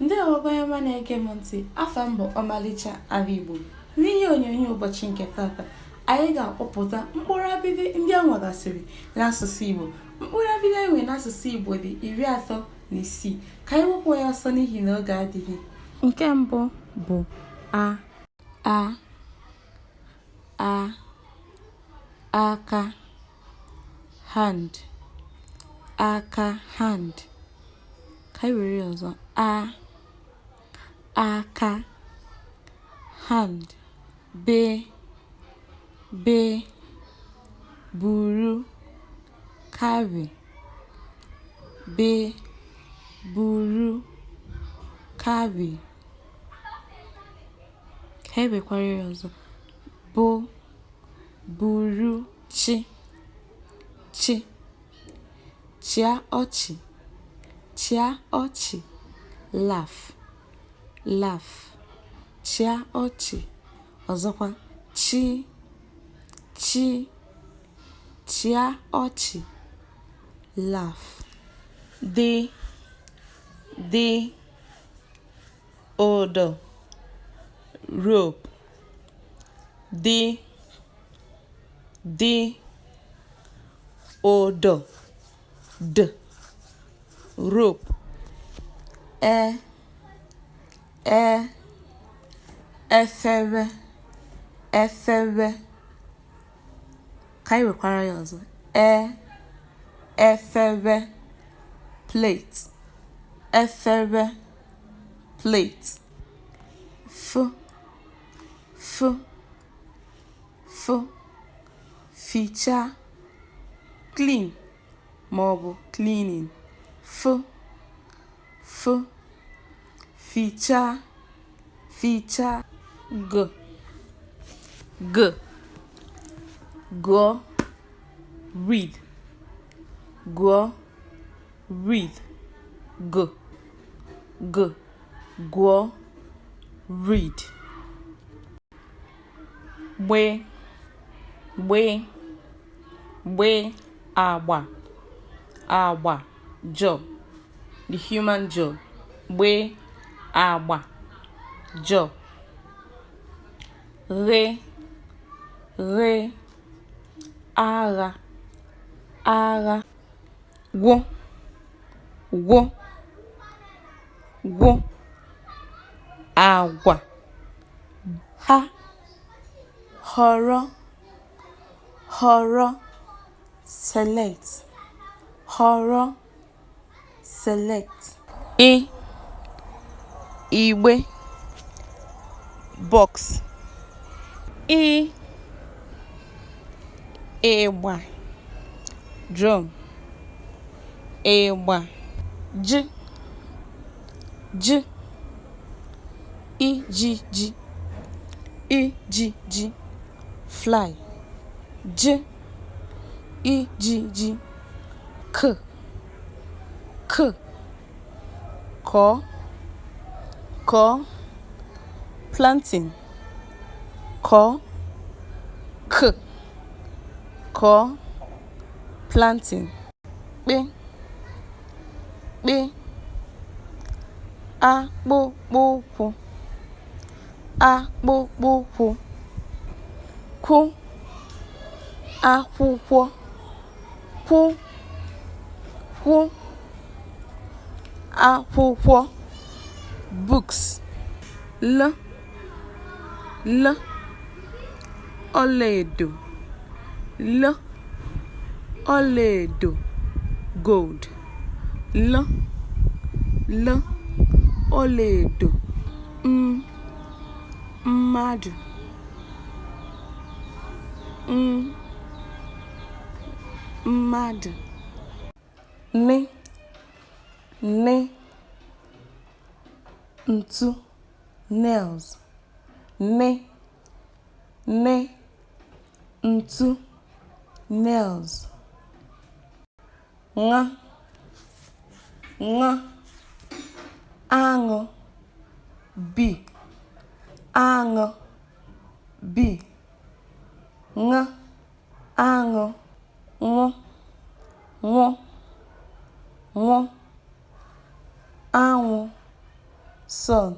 Ndị ọgọnyema na-ege m ntị, afa m bụ ọmalịcha Igbo. N'ihe onyonyo ụbọchị nke tata, anyị ga-akpọpụta mkpụrụ abịdị ndị a nwegasịrị n'asụsụ Igbo. Mkpụrụ abịdị enwe n'asụsụ Igbo dị 36. Ka anyị wepụ ya ọsọ n'ihi na oge adịghị. Nke mbụ bụ aka, hand, aka, hand. Ka anyị were ọzọ, aka, hand, be, buru, carry, be, buru, carry. Ka anyị wekwara ya ọzọ, bo, buru, chi, chia ọchị, laugh, chia ọchị. Ọzọkwa, chia ọchị, laugh. Dị, odo, rope, dị, odo, rope. Efere, ka anyị wekwara ya ọzọ, efere, plate, efere, plate. Ficha, clean maọbụ cleaning. Ficha, go, read, go, read. Gbe, agba, jaw, the human jaw. Gbe, agba, jaw. Re, agha, gwo, agwa. Ha, họrọ, select, igbe, box, ịgba, drum, ịgba. Ji, ijiji, fly, ijiji. K, planting, planting. Kpe, akpụkpọ ụkwụ, kwụ, akwụkwọ, akwụkwọ. Books, l, ọlaedo, gold, ọlaedo. Mmadụ, ne, ntu, nails, ne, ntu, nails. Ṅa, aṅụ, bee, aṅụ, bee. Ṅa, aṅụ, ṅụ, anwụ, sun,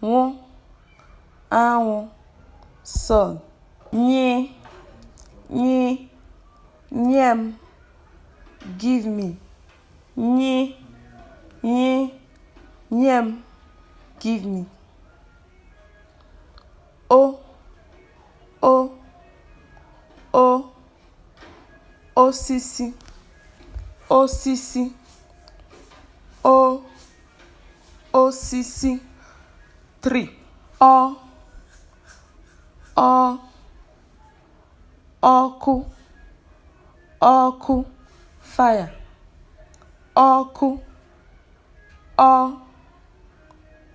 nwụ, anwụ, sun, nye, nye, nye m, give me, nye, nye, nye m, give me, o, o, o, osisi, osisi, o, osisi, tree, ọ, ọkụ, ọkụ, fire, ọkụ,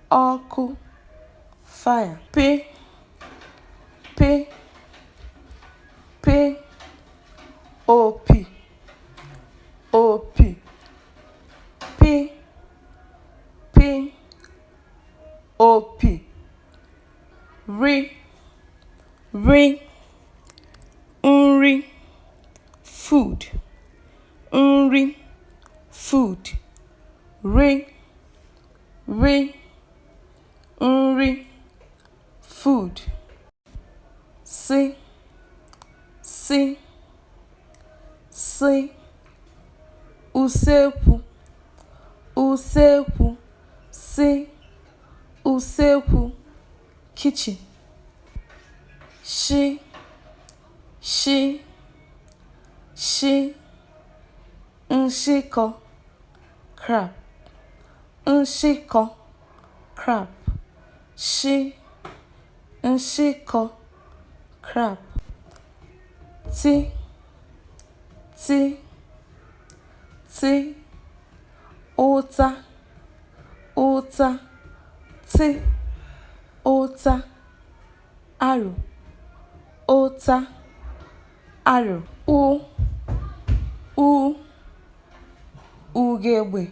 ọkụ, fire, pe, pe, pe, opi, opi, pi, pi, opi, ri, ri, nri, food, nri, food, ri, ri, nri, food, si, si, si, usekwu, usekwu, si, usekwu, kitchen, shi, shi, shi, nshịkọ, crab, nshịkọ, crab, shi, nshịkọ, crab, ti, ti, ti, ụta, ụta, ti, ụta, arrow, ụta, arrow, ugegbe,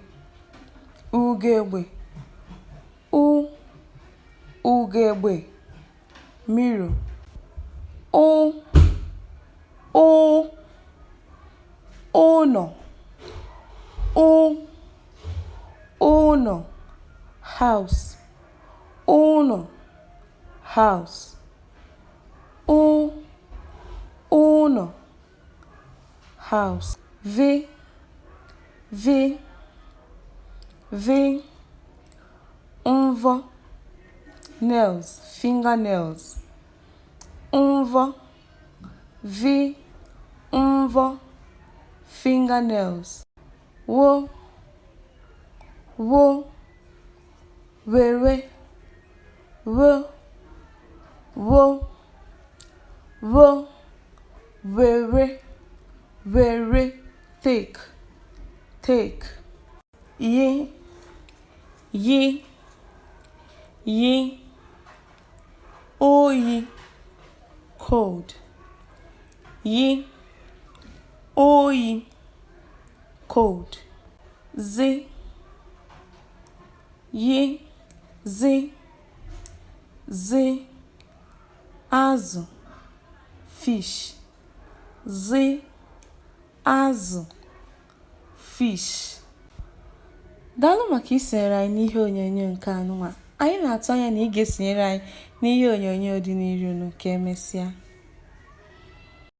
ugegbe, ugegbe, mirror, ụnọ, ụnọ, house, ụnọ, house, ụnọ, house, v, v, v, mvọ, nails, fingernails, mvọ, v, mvọ, fingernails, wo, wo, were, wo, wo, wo, were, were, take, take, ye, ye, ye, oyi, cold, ye, oyi, cold, zi, ye, zi, zi, azụ, fish, zi, azụ, fish. Daalụ maka isonyere anyị n'ihe onyonyo nke anụnwa. Anyị na-atụ anya na ị ga-esonyere anyị n'ihe onyonyo dị n'iru ka emesịa.